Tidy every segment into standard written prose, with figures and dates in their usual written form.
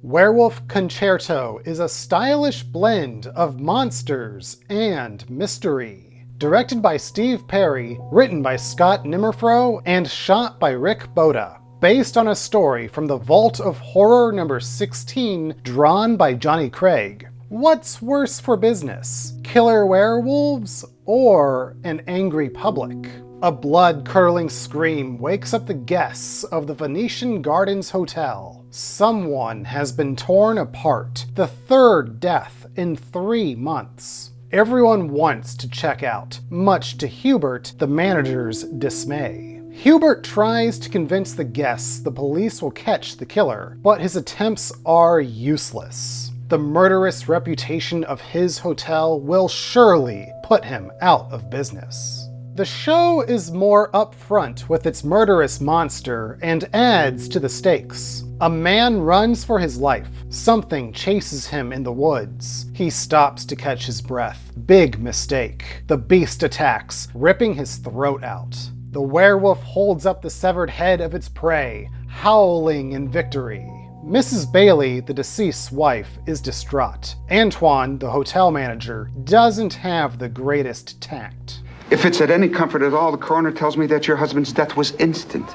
Werewolf Concerto is a stylish blend of monsters and mystery. Directed by Steve Perry, written by Scott Nimmerfro, and shot by Rick Boda. Based on a story from the Vault of Horror number 16, drawn by Johnny Craig. What's worse for business? Killer werewolves or an angry public? A blood-curdling scream wakes up the guests of the Venetian Gardens Hotel. Someone has been torn apart. The third death in 3 months. Everyone wants to check out, much to Hubert, the manager's dismay. Hubert tries to convince the guests the police will catch the killer, but his attempts are useless. The murderous reputation of his hotel will surely put him out of business. The show is more upfront with its murderous monster and adds to the stakes. A man runs for his life. Something chases him in the woods. He stops to catch his breath. Big mistake. The beast attacks, ripping his throat out. The werewolf holds up the severed head of its prey, howling in victory. Mrs. Bailey, the deceased's wife, is distraught. Antoine, the hotel manager, doesn't have the greatest tact. If it's at any comfort at all, the coroner tells me that your husband's death was instant.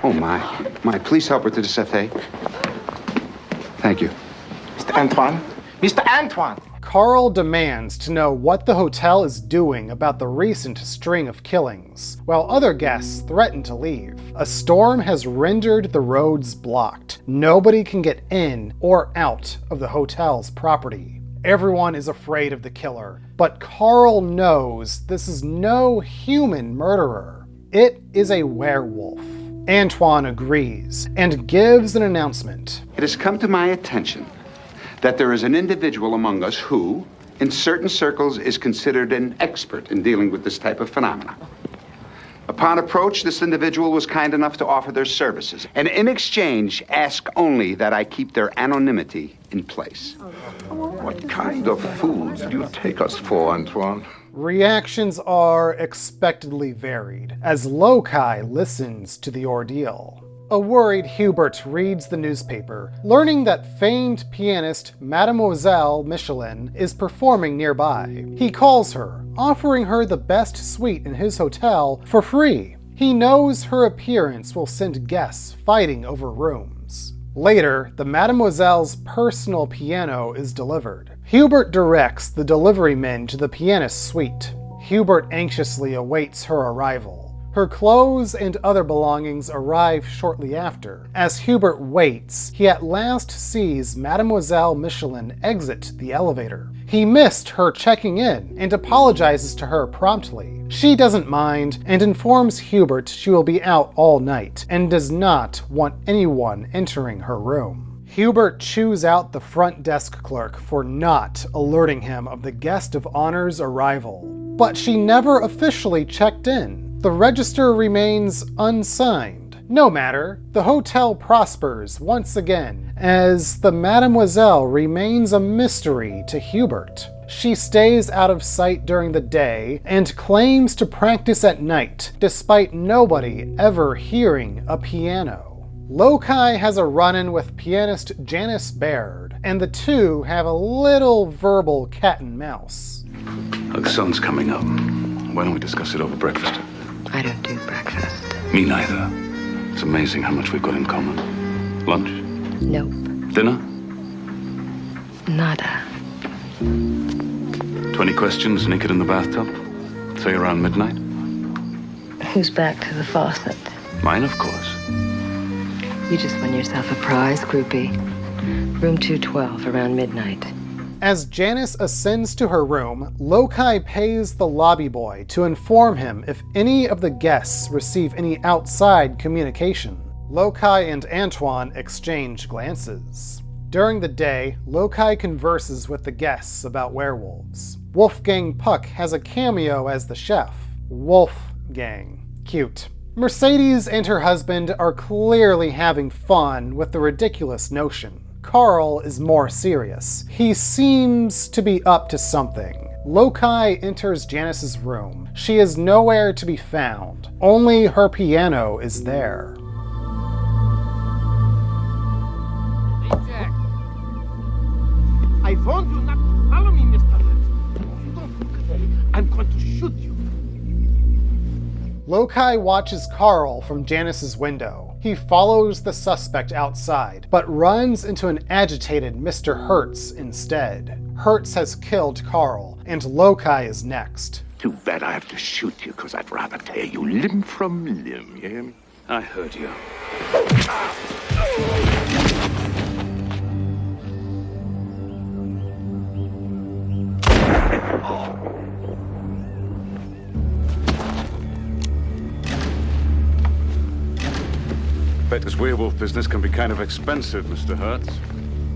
Oh, my. Please help her to the settee. Thank you. Mr. Antoine? Mr. Antoine! Carl demands to know what the hotel is doing about the recent string of killings, while other guests threaten to leave. A storm has rendered the roads blocked. Nobody can get in or out of the hotel's property. Everyone is afraid of the killer, but Carl knows this is no human murderer. It is a werewolf. Antoine agrees and gives an announcement. It has come to my attention that there is an individual among us who, in certain circles, is considered an expert in dealing with this type of phenomena. Upon approach, this individual was kind enough to offer their services, and in exchange, ask only that I keep their anonymity in place. What kind of fools do you take us for, Antoine? Reactions are expectedly varied, as Loci listens to the ordeal. A worried Hubert reads the newspaper, learning that famed pianist Mademoiselle Michelin is performing nearby. He calls her, offering her the best suite in his hotel for free. He knows her appearance will send guests fighting over rooms. Later, the Mademoiselle's personal piano is delivered. Hubert directs the delivery men to the pianist's suite. Hubert anxiously awaits her arrival. Her clothes and other belongings arrive shortly after. As Hubert waits, he at last sees Mademoiselle Michelin exit the elevator. He missed her checking in and apologizes to her promptly. She doesn't mind and informs Hubert she will be out all night and does not want anyone entering her room. Hubert chews out the front desk clerk for not alerting him of the guest of honor's arrival. But she never officially checked in. The register remains unsigned. No matter, the hotel prospers once again, as the Mademoiselle remains a mystery to Hubert. She stays out of sight during the day and claims to practice at night, despite nobody ever hearing a piano. Loci has a run-in with pianist Janice Baird, and the two have a little verbal cat and mouse. The sun's coming up. Why don't we discuss it over breakfast? I don't do breakfast. Me neither. It's amazing how much we've got in common. Lunch? Nope. Dinner? Nada. 20 questions naked in the bathtub? Say around midnight? Who's back to the faucet? Mine, of course. You just won yourself a prize, groupie. Room 212, around midnight. As Janice ascends to her room, Loci pays the lobby boy to inform him if any of the guests receive any outside communication. Loci and Antoine exchange glances. During the day, Loci converses with the guests about werewolves. Wolfgang Puck has a cameo as the chef. Wolfgang. Cute. Mercedes and her husband are clearly having fun with the ridiculous notion. Carl is more serious. He seems to be up to something. Loci enters Janice's room. She is nowhere to be found. Only her piano is there. Jack. I warned you not to follow me, Mr. Hurt. If you don't look away, I'm going to shoot you. Loci watches Carl from Janice's window. He follows the suspect outside, but runs into an agitated Mr. Hertz instead. Hertz has killed Carl, and Loci is next. Too bad I have to shoot you, because I'd rather tear you limb from limb, you hear me? I heard you. Bet this werewolf business can be kind of expensive, Mr. Hertz.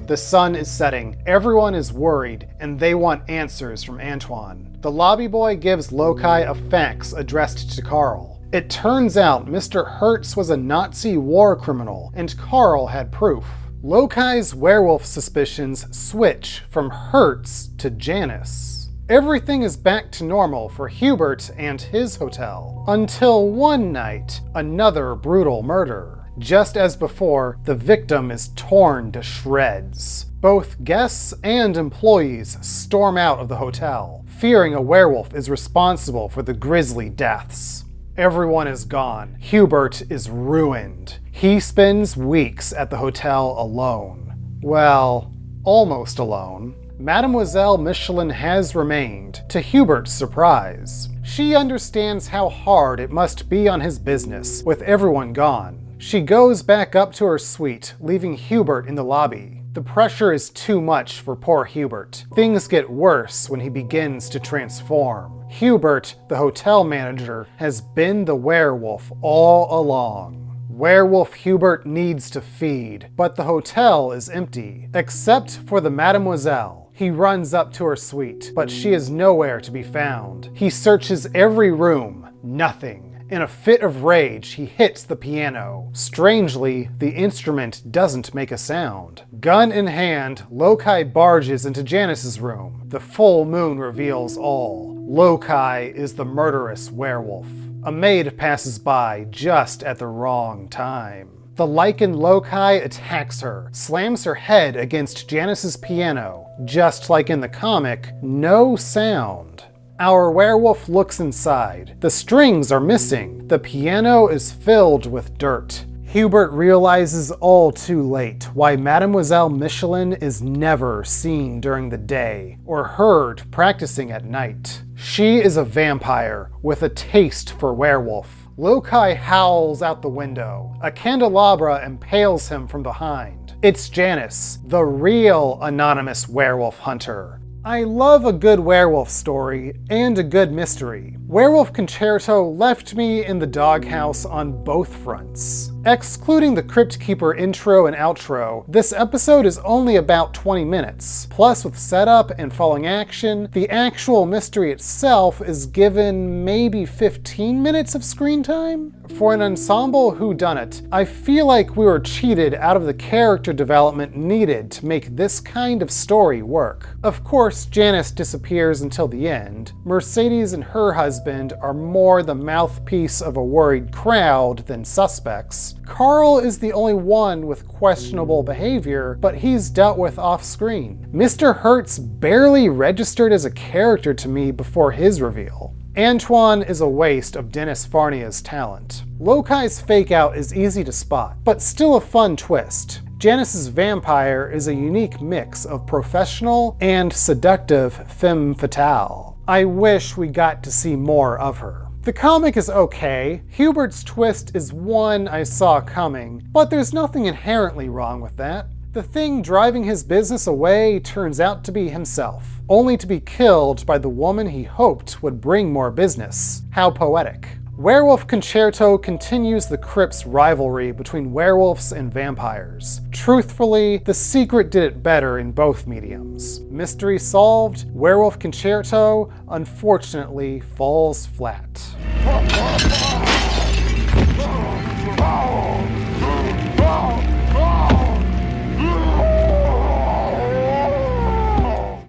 The sun is setting, everyone is worried, and they want answers from Antoine. The lobby boy gives Loci a fax addressed to Carl. It turns out Mr. Hertz was a Nazi war criminal, and Carl had proof. Loci's werewolf suspicions switch from Hertz to Janice. Everything is back to normal for Hubert and his hotel, until one night, another brutal murder. Just as before, the victim is torn to shreds. Both guests and employees storm out of the hotel, fearing a werewolf is responsible for the grisly deaths. Everyone is gone. Hubert is ruined. He spends weeks at the hotel alone. Well, almost alone. Mademoiselle Michelin has remained, to Hubert's surprise. She understands how hard it must be on his business, with everyone gone. She goes back up to her suite, leaving Hubert in the lobby. The pressure is too much for poor Hubert. Things get worse when he begins to transform. Hubert, the hotel manager, has been the werewolf all along. Werewolf Hubert needs to feed, but the hotel is empty, except for the Mademoiselle. He runs up to her suite, but she is nowhere to be found. He searches every room, nothing. In a fit of rage, he hits the piano. Strangely, the instrument doesn't make a sound. Gun in hand, Loci barges into Janice's room. The full moon reveals all. Loci is the murderous werewolf. A maid passes by just at the wrong time. The Lycan Loci attacks her, slams her head against Janice's piano. Just like in the comic, no sound. Our werewolf looks inside. The strings are missing. The piano is filled with dirt. Hubert realizes all too late why Mademoiselle Michelin is never seen during the day or heard practicing at night. She is a vampire with a taste for werewolf. Loci howls out the window. A candelabra impales him from behind. It's Janice, the real anonymous werewolf hunter. I love a good werewolf story and a good mystery. Werewolf Concerto left me in the doghouse on both fronts. Excluding the Crypt Keeper intro and outro, this episode is only about 20 minutes. Plus, with setup and falling action, the actual mystery itself is given maybe 15 minutes of screen time? For an ensemble whodunit, I feel like we were cheated out of the character development needed to make this kind of story work. Of course, Janice disappears until the end. Mercedes and her husband are more the mouthpiece of a worried crowd than suspects. Carl is the only one with questionable behavior, but he's dealt with off-screen. Mr. Hertz barely registered as a character to me before his reveal. Antoine is a waste of Dennis Farnia's talent. Loci's fake-out is easy to spot, but still a fun twist. Janice's vampire is a unique mix of professional and seductive femme fatale. I wish we got to see more of her. The comic is okay. Hubert's twist is one I saw coming, but there's nothing inherently wrong with that. The thing driving his business away turns out to be himself, only to be killed by the woman he hoped would bring more business. How poetic. Werewolf Concerto continues the Crypt's rivalry between werewolves and vampires. Truthfully, The Secret did it better in both mediums. Mystery solved, Werewolf Concerto unfortunately falls flat.